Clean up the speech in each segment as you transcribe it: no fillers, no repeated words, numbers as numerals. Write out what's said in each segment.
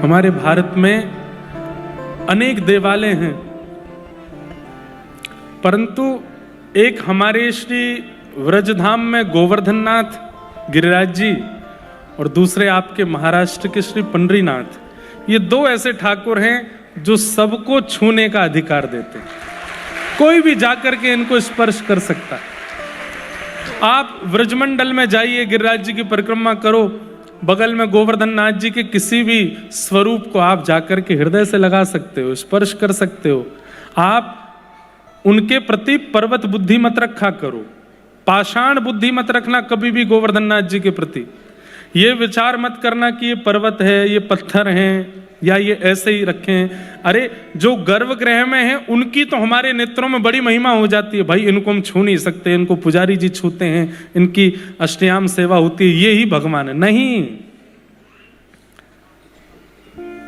हमारे भारत में अनेक देवालय हैं, परंतु एक हमारे श्री व्रजधाम में गोवर्धननाथ गिरिराज जी और दूसरे आपके महाराष्ट्र के श्री पंडरीनाथ, ये दो ऐसे ठाकुर हैं जो सबको छूने का अधिकार देते हैं। कोई भी जाकर के इनको स्पर्श कर सकता है। आप व्रजमंडल में जाइए, गिरिराज जी की परिक्रमा करो, बगल में गोवर्धननाथ जी के किसी भी स्वरूप को आप जाकर के हृदय से लगा सकते हो, स्पर्श कर सकते हो। आप उनके प्रति पर्वत बुद्धि मत रखा करो, पाषाण बुद्धि मत रखना कभी भी गोवर्धननाथ जी के प्रति। ये विचार मत करना कि ये पर्वत है, ये पत्थर हैं, या ये ऐसे ही रखे हैं। अरे जो गर्भगृह में हैं उनकी तो हमारे नेत्रों में बड़ी महिमा हो जाती है। भाई इनको हम छू नहीं सकते, इनको पुजारी जी छूते हैं, इनकी अष्टयाम सेवा होती है, ये ही भगवान है। नहीं,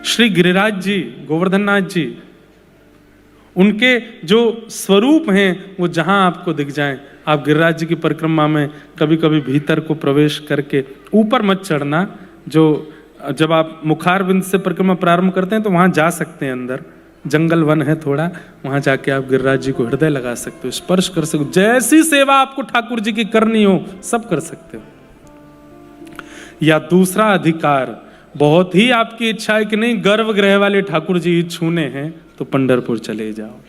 श्री गिरिराज जी, गोवर्धननाथ जी, उनके जो स्वरूप हैं वो जहां आपको दिख जाएं, आप गिरिराज जी की परिक्रमा में कभी कभी भीतर को प्रवेश करके ऊपर मत चढ़ना। जो जब आप मुखारविंद से परिक्रमा प्रारंभ करते हैं तो वहां जा सकते हैं, अंदर जंगल वन है थोड़ा, वहां जाके आप गिरिराज जी को हृदय लगा सकते हो, स्पर्श कर सकते हो। जैसी सेवा आपको ठाकुर जी की करनी हो सब कर सकते हो। या दूसरा अधिकार, बहुत ही आपकी इच्छा है कि नहीं गर्भगृह वाले ठाकुर जी छूने हैं तो पंढरपुर चले जाओ,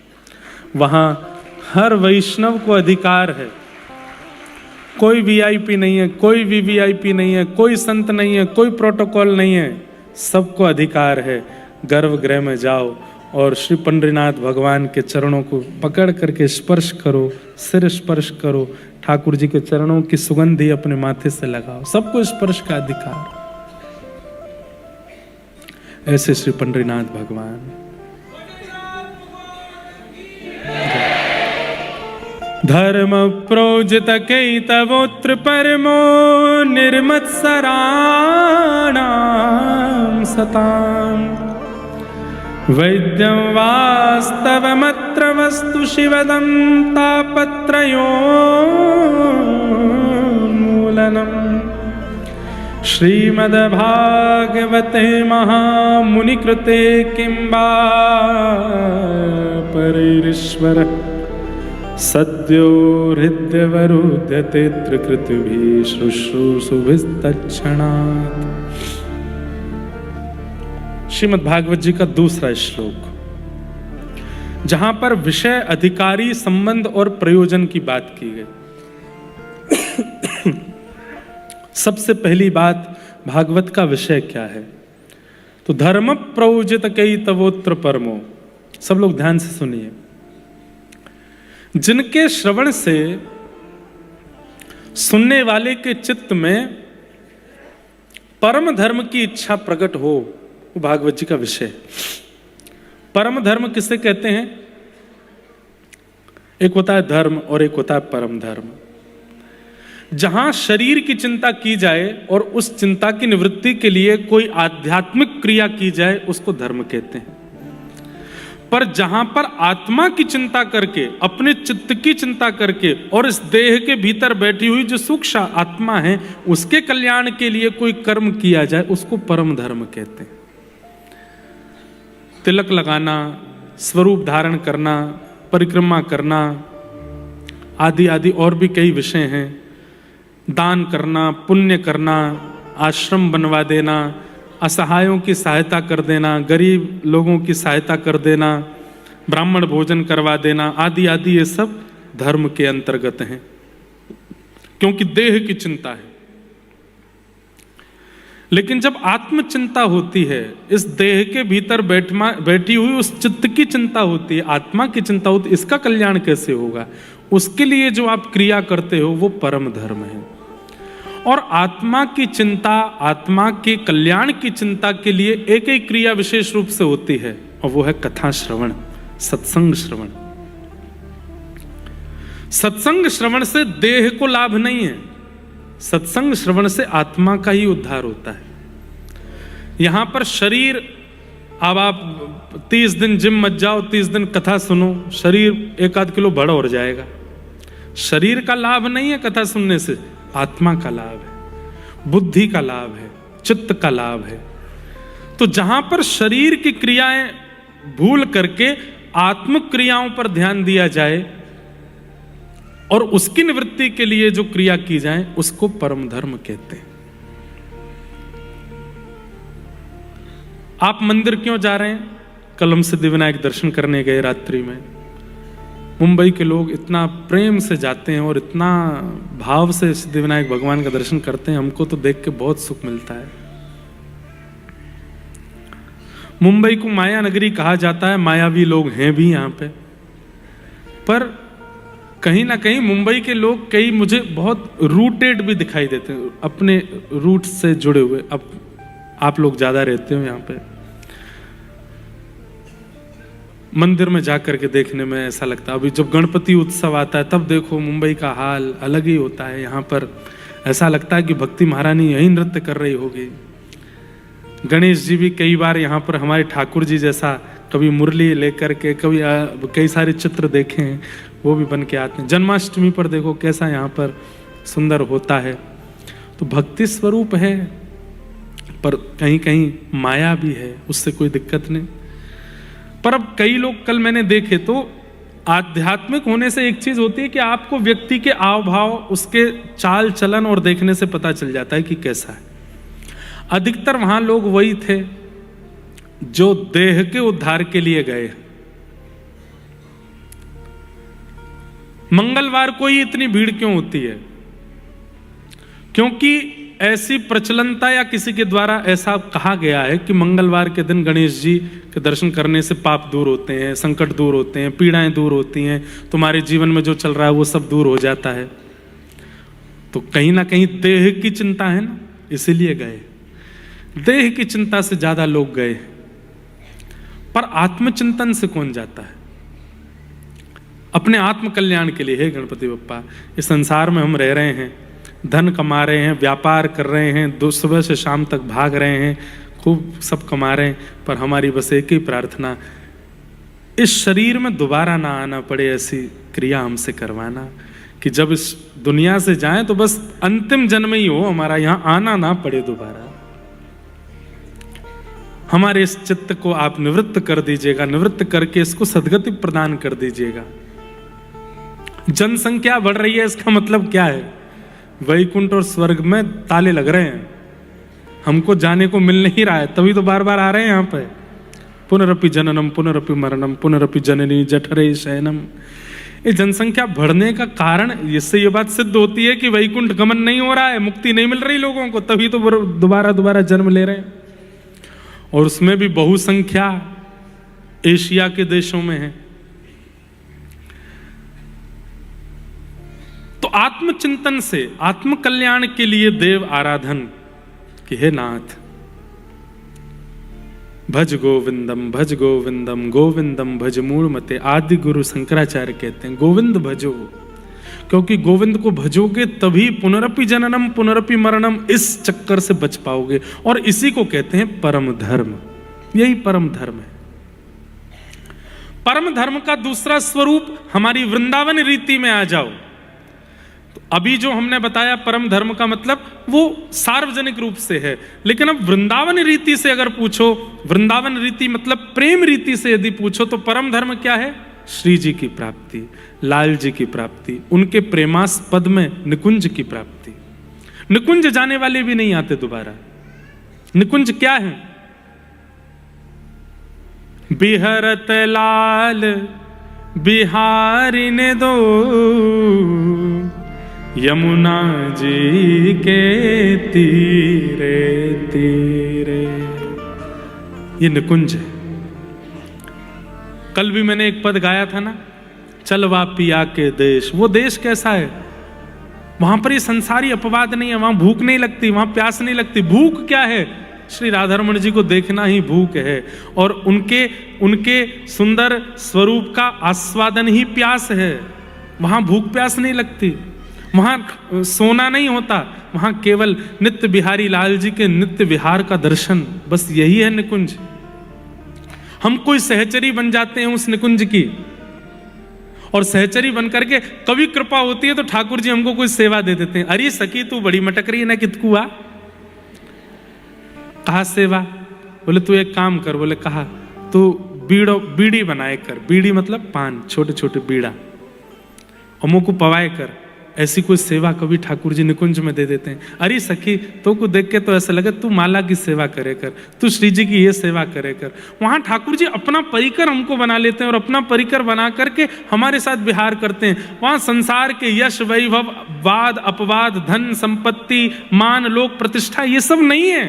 वहां हर वैष्णव को अधिकार है। कोई वीआईपी नहीं है, कोई वीवीआईपी नहीं है, कोई संत नहीं है, कोई प्रोटोकॉल नहीं है, सबको अधिकार है। गर्भगृह में जाओ और श्री पंडरीनाथ भगवान के चरणों को पकड़ करके स्पर्श करो, सिर स्पर्श करो, ठाकुर जी के चरणों की सुगंधी अपने माथे से लगाओ, सबको स्पर्श का अधिकार। ऐसे श्री पंडरीनाथ भगवान। धर्म प्रोजित कैतवोत्र परमो निर्मत्सराणां सतां वैद्यं वास्तवमत्र वस्तु शिवदं तापत्रयोन्मूलनम् श्रीमद्भागवते महामुनिकृते किं वा परैरीश्वर सद्यो हृदयवरुध्यते त्रिकृतिभिः शुश्रूषुभिस्तत्क्षणात्। श्रीमद् भागवत जी का दूसरा श्लोक, जहां पर विषय, अधिकारी, संबंध और प्रयोजन की बात की गई। सबसे पहली बात, भागवत का विषय क्या है? तो धर्म प्रोजित कैतवोत्र परमो। सब लोग ध्यान से सुनिए। जिनके श्रवण से सुनने वाले के चित्त में परम धर्म की इच्छा प्रकट हो, वो भागवत जी का विषय। परम धर्म किसे कहते हैं? एक होता है धर्म और एक होता है परम धर्म। जहां शरीर की चिंता की जाए और उस चिंता की निवृत्ति के लिए कोई आध्यात्मिक क्रिया की जाए, उसको धर्म कहते हैं। पर जहां पर आत्मा की चिंता करके, अपने चित्त की चिंता करके और इस देह के भीतर बैठी हुई जो सूक्ष्म आत्मा है उसके कल्याण के लिए कोई कर्म किया जाए, उसको परम धर्म कहते हैं। तिलक लगाना, स्वरूप धारण करना, परिक्रमा करना आदि आदि और भी कई विषय हैं। दान करना, पुण्य करना, आश्रम बनवा देना, असहायों की सहायता कर देना, गरीब लोगों की सहायता कर देना, ब्राह्मण भोजन करवा देना आदि आदि, ये सब धर्म के अंतर्गत हैं, क्योंकि देह की चिंता है। लेकिन जब आत्म चिंता होती है, इस देह के भीतर बैठी हुई उस चित्त की चिंता होती है, आत्मा की चिंता होती है, इसका कल्याण कैसे होगा, उसके लिए जो आप क्रिया करते हो वो परम धर्म है। और आत्मा की चिंता, आत्मा के कल्याण की चिंता के लिए एक ही क्रिया विशेष रूप से होती है, और वो है कथा श्रवण, सत्संग श्रवण। सत्संग श्रवण से देह को लाभ नहीं है, सत्संग श्रवण से आत्मा का ही उद्धार होता है। यहां पर शरीर, अब आप 30 दिन जिम मत जाओ, 30 दिन कथा सुनो, शरीर 1-8 किलो बड़ा हो जाएगा। शरीर का लाभ नहीं है कथा सुनने से, आत्मा का लाभ है, बुद्धि का लाभ है, चित्त का लाभ है। तो जहां पर शरीर की क्रियाएं भूल करके आत्म क्रियाओं पर ध्यान दिया जाए और उसकी निवृत्ति के लिए जो क्रिया की जाए उसको परम धर्म कहते हैं। आप मंदिर क्यों जा रहे हैं? कल हम सिद्धिविनायक दर्शन करने गए रात्रि में। मुंबई के लोग इतना प्रेम से जाते हैं और इतना भाव से सिद्धिविनायक भगवान का दर्शन करते हैं, हमको तो देख के बहुत सुख मिलता है। मुंबई को माया नगरी कहा जाता है, मायावी लोग हैं भी यहाँ पे, पर कहीं ना कहीं मुंबई के लोग कई मुझे बहुत रूटेड भी दिखाई देते हैं, अपने रूट से जुड़े हुए। अब आप लोग ज्यादा रहते हो यहाँ पे, मंदिर में जाकर के देखने में ऐसा लगता है। अभी जब गणपति उत्सव आता है तब देखो मुंबई का हाल अलग ही होता है। यहाँ पर ऐसा लगता है कि भक्ति महारानी यही नृत्य कर रही होगी। गणेश जी भी कई बार यहाँ पर हमारे ठाकुर जी जैसा कभी मुरली लेकर के, कभी कई सारे चित्र देखे हैं वो भी बन के आते हैं। जन्माष्टमी पर देखो कैसा यहाँ पर सुंदर होता है। तो भक्ति स्वरूप है, पर कहीं कहीं माया भी है, उससे कोई दिक्कत नहीं। पर अब कई लोग कल मैंने देखे तो आध्यात्मिक होने से एक चीज होती है कि आपको व्यक्ति के आव भाव, उसके चाल चलन और देखने से पता चल जाता है कि कैसा है। अधिकतर वहां लोग वही थे जो देह के उद्धार के लिए गए। मंगलवार को ही इतनी भीड़ क्यों होती है? क्योंकि ऐसी प्रचलनता या किसी के द्वारा ऐसा कहा गया है कि मंगलवार के दिन गणेश जी के दर्शन करने से पाप दूर होते हैं, संकट दूर होते हैं, पीड़ाएं दूर होती हैं, तुम्हारे जीवन में जो चल रहा है वो सब दूर हो जाता है। तो कहीं ना कहीं देह की चिंता है ना, इसीलिए गए। देह की चिंता से ज्यादा लोग गए, पर आत्मचिंतन से कौन जाता है? अपने आत्म कल्याण के लिए। हे गणपति बप्पा, इस संसार में हम रह रहे हैं, धन कमा रहे हैं, व्यापार कर रहे हैं, सुबह से शाम तक भाग रहे हैं, खूब सब कमा रहे हैं, पर हमारी बस एक ही प्रार्थना, इस शरीर में दोबारा ना आना पड़े। ऐसी क्रिया हमसे करवाना कि जब इस दुनिया से जाएं तो बस अंतिम जन्म ही हो हमारा, यहां आना ना पड़े दोबारा। हमारे इस चित्त को आप निवृत्त कर दीजिएगा, निवृत्त करके इसको सद्गति प्रदान कर दीजिएगा। जनसंख्या बढ़ रही है, इसका मतलब क्या है? वैकुंठ और स्वर्ग में ताले लग रहे हैं, हमको जाने को मिल नहीं रहा है, तभी तो बार बार आ रहे हैं यहाँ पे। पुनरपि जननम पुनरपि मरणम पुनरपि जननी जठरे शयनम। ये जनसंख्या बढ़ने का कारण, इससे ये बात सिद्ध होती है कि वैकुंठ गमन नहीं हो रहा है, मुक्ति नहीं मिल रही लोगों को, तभी तो दोबारा जन्म ले रहे हैं। और उसमें भी बहुसंख्या एशिया के देशों में है। तो आत्मचिंतन से, आत्म कल्याण के लिए देव आराधन कि हे नाथ, भज गोविंदम गोविंदम भज मूल मते। आदि गुरु शंकराचार्य कहते हैं गोविंद भजो, क्योंकि गोविंद को भजोगे तभी पुनरपि जननम पुनरपि मरणम इस चक्कर से बच पाओगे। और इसी को कहते हैं परम धर्म। यही परम धर्म है। परम धर्म का दूसरा स्वरूप हमारी वृंदावन रीति में आ जाओ। तो अभी जो हमने बताया परम धर्म का मतलब वो सार्वजनिक रूप से है, लेकिन अब वृंदावन रीति से अगर पूछो, वृंदावन रीति मतलब प्रेम रीति से यदि पूछो, तो परम धर्म क्या है? श्री जी की प्राप्ति, लाल जी की प्राप्ति, उनके प्रेमास्पद में निकुंज की प्राप्ति। निकुंज जाने वाले भी नहीं आते दोबारा। निकुंज क्या है? बिहरत लाल बिहारी ने दो, यमुना जी के तीरे तीरे। ये निकुंज है। कल भी मैंने एक पद गाया था ना, चलवा पिया के देश। वो देश कैसा है? वहां पर ये संसारी अपवाद नहीं है, वहां भूख नहीं लगती, वहां प्यास नहीं लगती। भूख क्या है? श्री राधारमण जी को देखना ही भूख है, और उनके सुंदर स्वरूप का आस्वादन ही प्यास है। वहां भूख प्यास नहीं लगती, वहां सोना नहीं होता, वहां केवल नित्य बिहारी लाल जी के नित्य विहार का दर्शन, बस यही है निकुंज। हम कोई सहचरी बन जाते हैं उस निकुंज की, और सहचरी बन करके कभी कृपा होती है तो ठाकुर जी हमको कोई सेवा दे देते हैं। अरे सखी तू बड़ी मटक रही है ना, कितकुआ कहा सेवा, बोले तू एक काम कर, बोले कहा, तू बीड़ी बनाए कर, बीड़ी मतलब पान, छोटे छोटे बीड़ा, और मुँह को पवाए कर। ऐसी कोई सेवा कभी ठाकुर जी निकुंज में दे देते हैं। अरे सखी, तो को देख के तो ऐसा लगे तू माला की सेवा करे कर, तू श्री जी की ये सेवा करे कर। वहां ठाकुर जी अपना परिकर हमको बना लेते हैं और अपना परिकर बना करके हमारे साथ विहार करते हैं। वहां संसार के यश वैभव, वाद अपवाद, धन संपत्ति, मान लोक प्रतिष्ठा, ये सब नहीं है।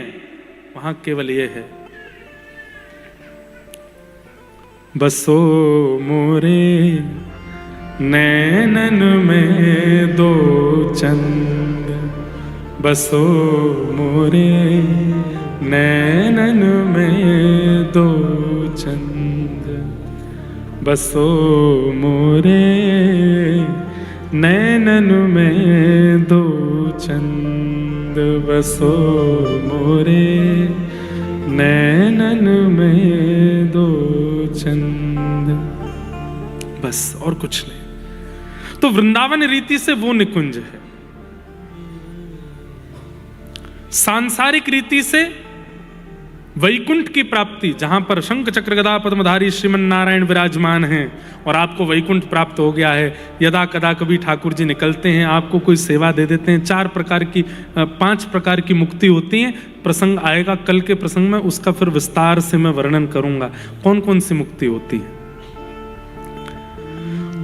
वहां केवल ये है, बसो मोरे नैनन में दो चंद, बसो मोरे नैनन में दो चंद, बसो मोरे नैनन में दो चंद, बसो मोरे नैनन में दो चंद। बस और कुछ नहीं। तो वृंदावन रीति से वो निकुंज है। सांसारिक रीति से वैकुंठ की प्राप्ति, जहां पर शंख चक्र गदा पद्मधारी श्रीमन नारायण विराजमान हैं और आपको वैकुंठ प्राप्त हो गया है। यदा कदा कभी ठाकुर जी निकलते हैं, आपको कोई सेवा दे देते हैं। 5 प्रकार की मुक्ति होती है। प्रसंग आएगा कल के प्रसंग में, उसका फिर विस्तार से मैं वर्णन करूंगा कौन कौन सी मुक्ति होती है।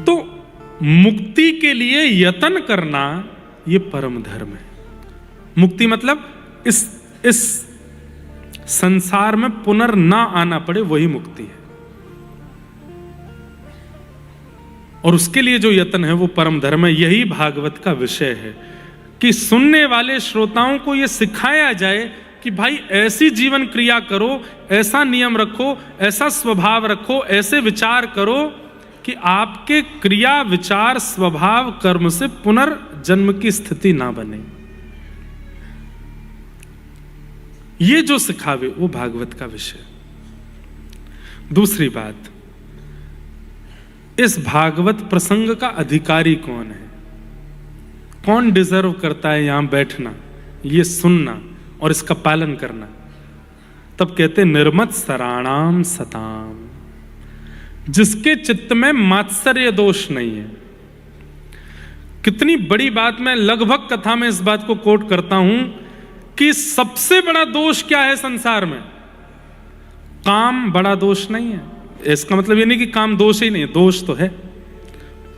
तो मुक्ति के लिए यत्न करना ये परम धर्म है। मुक्ति मतलब इस संसार में पुनर्ना आना पड़े, वही मुक्ति है। और उसके लिए जो यत्न है वो परम धर्म है। यही भागवत का विषय है कि सुनने वाले श्रोताओं को यह सिखाया जाए कि भाई ऐसी जीवन क्रिया करो, ऐसा नियम रखो, ऐसा स्वभाव रखो, ऐसे विचार करो कि आपके क्रिया विचार स्वभाव कर्म से पुनर्जन्म की स्थिति ना बने। ये जो सिखावे वो भागवत का विषय। दूसरी बात, इस भागवत प्रसंग का अधिकारी कौन है, कौन डिजर्व करता है यहां बैठना, ये सुनना और इसका पालन करना। तब कहते निर्मत सराणाम सताम, जिसके चित्त में मात्सर्य दोष नहीं है। कितनी बड़ी बात, मैं लगभग कथा में इस बात को कोट करता हूं कि सबसे बड़ा दोष क्या है संसार में? काम बड़ा दोष नहीं है। इसका मतलब ये नहीं कि काम दोष ही नहीं है, दोष तो है,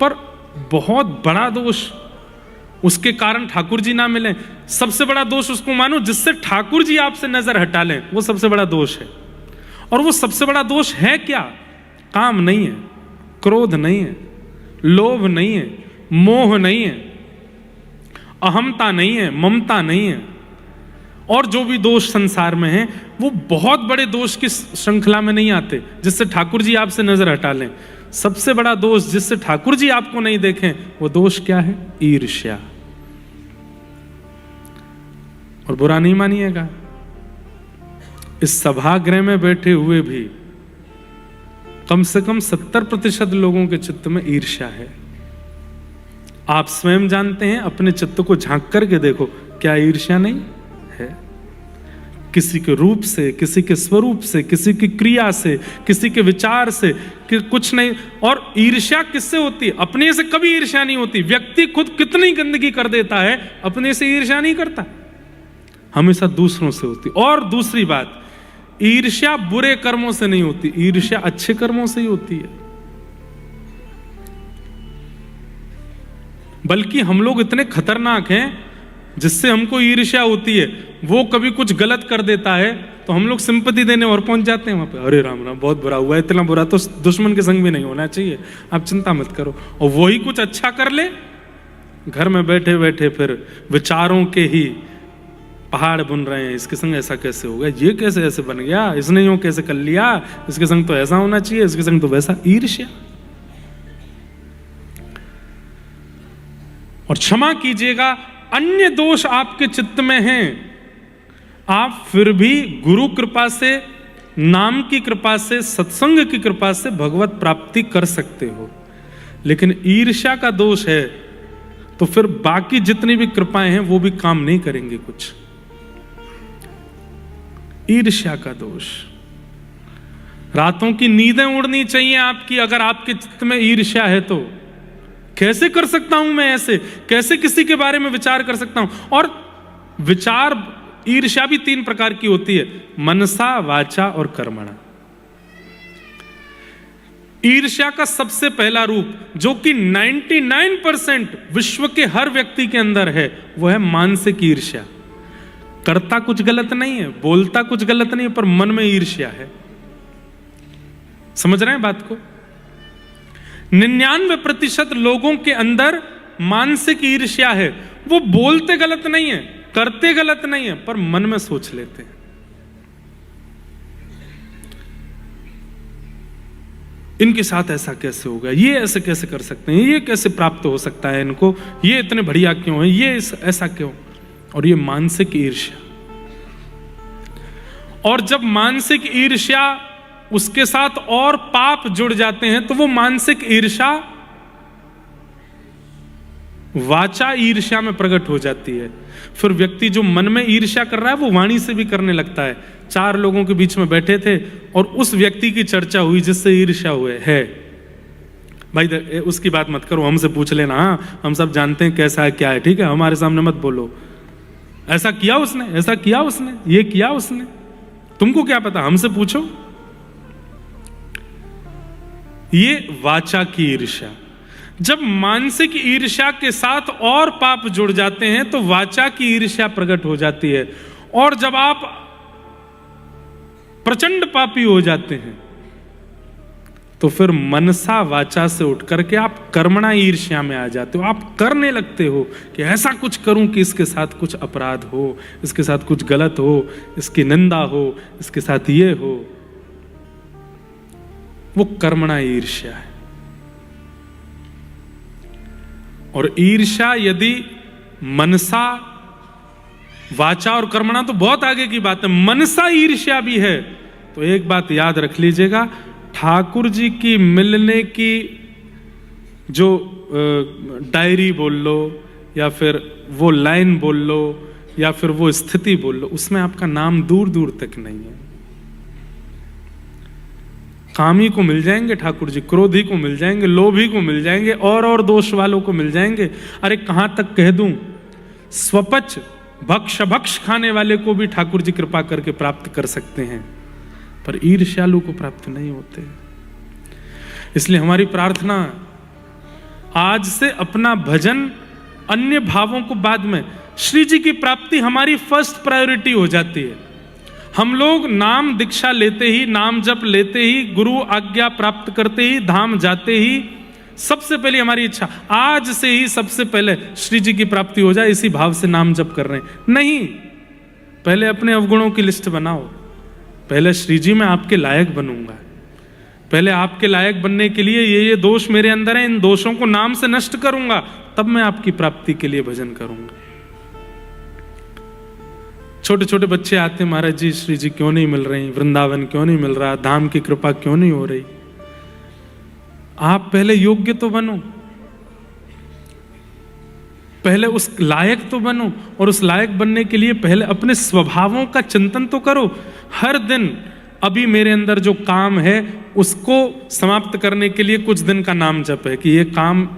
पर बहुत बड़ा दोष उसके कारण ठाकुर जी ना मिले। सबसे बड़ा दोष उसको मानो जिससे ठाकुर जी आपसे नजर हटा लें, वो सबसे बड़ा दोष है। और वो सबसे बड़ा दोष है क्या? काम नहीं है, क्रोध नहीं है, लोभ नहीं है, मोह नहीं है, अहमता नहीं है, ममता नहीं है। और जो भी दोष संसार में है वो बहुत बड़े दोष की श्रृंखला में नहीं आते जिससे ठाकुर जी आपसे नजर हटा लें। सबसे बड़ा दोष जिससे ठाकुर जी आपको नहीं देखें, वो दोष क्या है? ईर्ष्या। और बुरा नहीं मानिएगा, इस सभागृह में बैठे हुए भी कम से कम 70% लोगों के चित्त में ईर्ष्या है। आप स्वयं जानते हैं, अपने चित्त को झांक करके देखो, क्या ईर्ष्या नहीं है? किसी के रूप से, किसी के स्वरूप से, किसी की क्रिया से, किसी के विचार से, कि कुछ नहीं। और ईर्ष्या किससे होती है? अपने से कभी ईर्ष्या नहीं होती। व्यक्ति खुद कितनी गंदगी कर देता है, अपने से ईर्ष्या नहीं करता, हमेशा दूसरों से होती। और दूसरी बात, ईर्ष्या बुरे कर्मों से नहीं होती, ईर्ष्या अच्छे कर्मों से ही होती है। बल्कि हम लोग इतने खतरनाक हैं, जिससे हमको ईर्ष्या होती है, वो कभी कुछ गलत कर देता है तो हम लोग सिंपैथी देने और पहुंच जाते हैं वहां पे। अरे राम राम, बहुत बुरा हुआ, इतना बुरा तो दुश्मन के संग भी नहीं होना चाहिए, आप चिंता मत करो। और वही कुछ अच्छा कर ले, घर में बैठे बैठे फिर विचारों के ही पहाड़ बुन रहे हैं। इसके संग ऐसा कैसे हो गया, ये कैसे ऐसे बन गया, इसने यूं कैसे कर लिया, इसके संग तो ऐसा होना चाहिए, इसके संग तो वैसा। ईर्ष्या। और क्षमा कीजिएगा, अन्य दोष आपके चित्त में हैं, आप फिर भी गुरु कृपा से, नाम की कृपा से, सत्संग की कृपा से भगवत प्राप्ति कर सकते हो। लेकिन ईर्ष्या का दोष है तो फिर बाकी जितनी भी कृपाएं हैं वो भी काम नहीं करेंगे कुछ। ईर्ष्या का दोष। रातों की नींदें उड़नी चाहिए आपकी अगर आपके चित्त में ईर्ष्या है तो। कैसे कर सकता हूं मैं ऐसे, कैसे किसी के बारे में विचार कर सकता हूं। और विचार, ईर्ष्या भी 3 प्रकार की होती है, मनसा, वाचा और कर्मणा। ईर्ष्या का सबसे पहला रूप जो कि 99% विश्व के हर व्यक्ति के अंदर है, वो है मानसिक ईर्ष्या। करता कुछ गलत नहीं है, बोलता कुछ गलत नहीं है, पर मन में ईर्ष्या है। समझ रहे हैं बात को? 99% लोगों के अंदर मानसिक ईर्ष्या है। वो बोलते गलत नहीं है, करते गलत नहीं है, पर मन में सोच लेते हैं। इनके साथ ऐसा कैसे हो गया, ये ऐसे कैसे कर सकते हैं, ये कैसे प्राप्त हो सकता है इनको, ये इतने बढ़िया क्यों है, ये ऐसा क्यों। और ये मानसिक ईर्ष्या। और जब मानसिक ईर्ष्या उसके साथ और पाप जुड़ जाते हैं तो वो मानसिक ईर्ष्या वाचा ईर्ष्या में प्रकट हो जाती है। फिर व्यक्ति जो मन में ईर्ष्या कर रहा है वो वाणी से भी करने लगता है। 4 लोगों के बीच में बैठे थे और उस व्यक्ति की चर्चा हुई जिससे ईर्ष्या हुए है। भाई उसकी बात मत करो, हमसे पूछ लेना, हाँ हम सब जानते हैं कैसा है क्या है, ठीक है, हमारे सामने मत बोलो। ऐसा किया उसने, ऐसा किया उसने, ये किया उसने, तुमको क्या पता, हमसे पूछो। ये वाचा की ईर्ष्या। जब मानसिक ईर्ष्या के साथ और पाप जुड़ जाते हैं तो वाचा की ईर्ष्या प्रकट हो जाती है। और जब आप प्रचंड पापी हो जाते हैं तो फिर मनसा वाचा से उठ करके आप कर्मणा ईर्ष्या में आ जाते हो। आप करने लगते हो कि ऐसा कुछ करूं कि इसके साथ कुछ अपराध हो, इसके साथ कुछ गलत हो, इसकी निंदा हो, इसके साथ ये हो। वो कर्मणा ईर्ष्या है। और ईर्ष्या यदि मनसा, वाचा और कर्मणा तो बहुत आगे की बात है, मनसा ईर्ष्या भी है तो एक बात याद रख लीजिएगा, ठाकुर जी की मिलने की जो डायरी बोल लो या फिर वो लाइन बोल लो या फिर वो स्थिति बोल लो, उसमें आपका नाम दूर दूर तक नहीं है। कामी को मिल जाएंगे ठाकुर जी, क्रोधी को मिल जाएंगे, लोभी को मिल जाएंगे, और दोष वालों को मिल जाएंगे। अरे कहां तक कह दूं, स्वपच भक्ष खाने वाले को भी ठाकुर जी कृपा करके प्राप्त कर सकते हैं, पर ईर्ष्यालु को प्राप्त नहीं होते। इसलिए हमारी प्रार्थना, आज से अपना भजन अन्य भावों को बाद में, श्री जी की प्राप्ति हमारी फर्स्ट प्रायोरिटी हो जाती है। हम लोग नाम दीक्षा लेते ही, नाम जप लेते ही, गुरु आज्ञा प्राप्त करते ही, धाम जाते ही सबसे पहले हमारी इच्छा, आज से ही सबसे पहले श्री जी की प्राप्ति हो जाए, इसी भाव से नाम जप कर रहे हैं। नहीं, पहले अपने अवगुणों की लिस्ट बनाओ। पहले श्री जी मैं आपके लायक बनूंगा, पहले आपके लायक बनने के लिए ये दोष मेरे अंदर है, इन दोषों को नाम से नष्ट करूंगा, तब मैं आपकी प्राप्ति के लिए भजन करूंगा। छोटे छोटे बच्चे आते हैं, महाराज जी श्री जी क्यों नहीं मिल रही, वृंदावन क्यों नहीं मिल रहा, धाम की कृपा क्यों नहीं हो रही। आप पहले योग्य तो बनो, पहले उस लायक तो बनो, और उस लायक बनने के लिए पहले अपने स्वभावों का चिंतन तो करो। हर दिन अभी मेरे अंदर जो काम है उसको समाप्त करने के लिए कुछ दिन का नाम जप है कि ये काम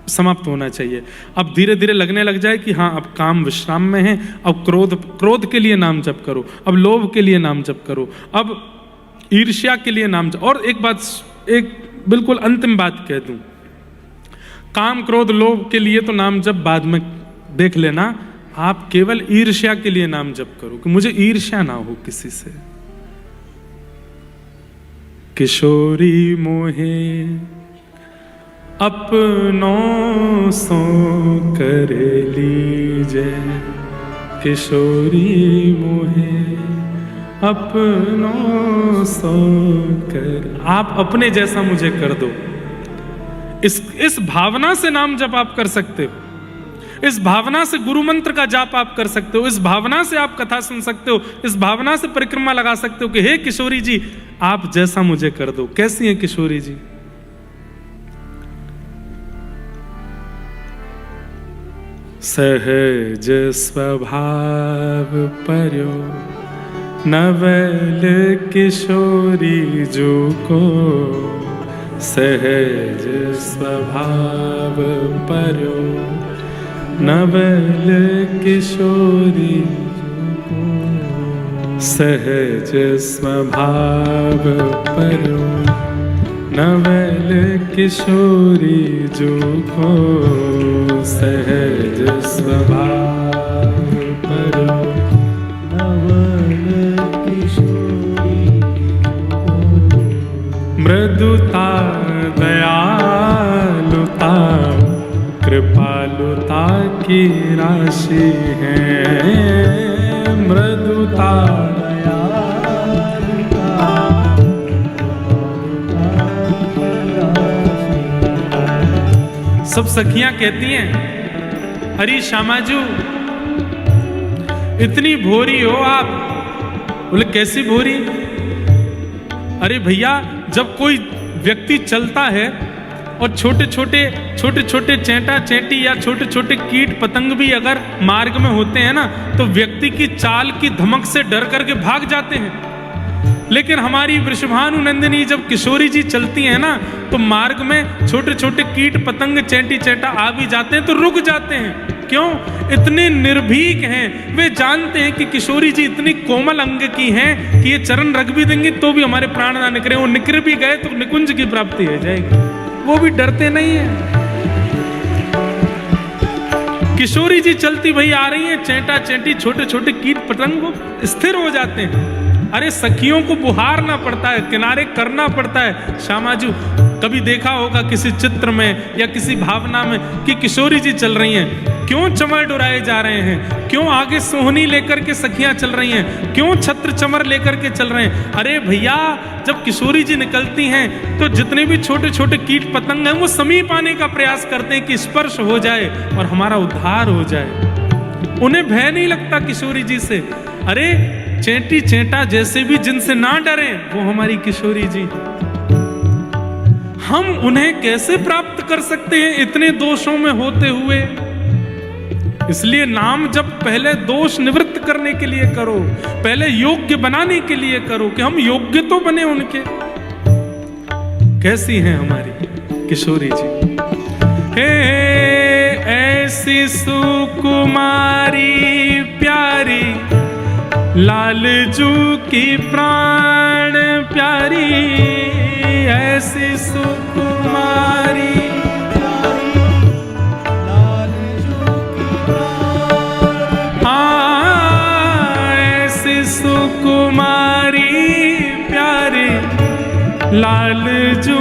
समाप्त होना चाहिए। अब धीरे धीरे लगने लग जाए कि हाँ अब काम विश्राम में है, अब क्रोध के लिए नाम जप करो, अब लोभ के लिए नाम जप करो, अब ईर्ष्या के लिए नाम जप। और एक बात, एक बिल्कुल अंतिम बात कह दूं, काम क्रोध लोभ के लिए तो नाम जप बाद में देख लेना, आप केवल ईर्ष्या के लिए नाम जप करो कि मुझे ईर्ष्या ना हो किसी से। किशोरी मोहे अपनों सो कर लीजे, किशोरी मोहे अपनों सो कर, आप अपने जैसा मुझे कर दो। इस भावना से नाम जप आप कर सकते हो, इस भावना से गुरु मंत्र का जाप आप कर सकते हो, इस भावना से आप कथा सुन सकते हो, इस भावना से परिक्रमा लगा सकते हो कि हे किशोरी जी आप जैसा मुझे कर दो। कैसी है किशोरी जी? सहज स्वभाव पर्यो नवल किशोरी जो को सहज स्वभाव परो, नवल किशोरी सहज स्वभाव परो, नवल किशोरी जो को सहज स्वभाव परो, नवल किशोरी मृदुता दयालुता कृपालुता की राशि है, मृदुता सब सखियां कहती हैं अरे श्यामाजू इतनी भोरी हो आप। बोले कैसी भोरी? अरे भैया जब कोई व्यक्ति चलता है और छोटे छोटे चैंटा चैंटी या छोटे छोटे कीट पतंग भी अगर मार्ग में होते हैं ना तो व्यक्ति की चाल की धमक से डर करके भाग जाते हैं। लेकिन हमारी वृषभानु नंदिनी जब किशोरी जी चलती हैं ना तो मार्ग में छोटे छोटे कीट पतंग चैंटी चैंटा आ भी जाते हैं तो रुक जाते हैं। क्यों? इतने निर्भीक हैं, वे जानते हैं कि किशोरी जी इतनी कोमल अंग की हैं कि ये चरण रख भी देंगे तो भी हमारे प्राण ना निकले, वो निकल भी गए तो निकुंज की प्राप्ति हो जाएगी। वो भी डरते नहीं है। किशोरी जी चलती भई आ रही हैं, चैंटा चैंटी छोटे छोटे कीट पतंग वो स्थिर हो जाते हैं। अरे सखियों को बुहारना पड़ता है, किनारे करना पड़ता है। श्यामाजू कभी देखा होगा किसी चित्र में या किसी भावना में कि किशोरी जी चल रही हैं, क्यों चमर डुराए जा रहे हैं, क्यों आगे सोहनी लेकर के सखियां चल रही हैं, क्यों छत्र चमर लेकर के चल रहे हैं। अरे भैया जब किशोरी जी निकलती हैं तो जितने भी छोटे छोटे कीट पतंग हैं वो समीप आने का प्रयास करते हैं कि स्पर्श हो जाए और हमारा उद्धार हो जाए। उन्हें भय नहीं लगता किशोरी जी से। अरे चैंटी चैंटा जैसे भी जिनसे ना डरे वो हमारी किशोरी जी। हम उन्हें कैसे प्राप्त कर सकते हैं इतने दोषों में होते हुए? इसलिए नाम जब पहले दोष निवृत्त करने के लिए करो, पहले योग्य बनाने के लिए करो कि हम योग्य तो बने उनके। कैसी हैं हमारी किशोरी जी? हे ऐसी सुकुमारी प्यारी लालजू की प्राण प्यारी, ऐसी सुकुमारी सुकुमारी प्यारे लालजू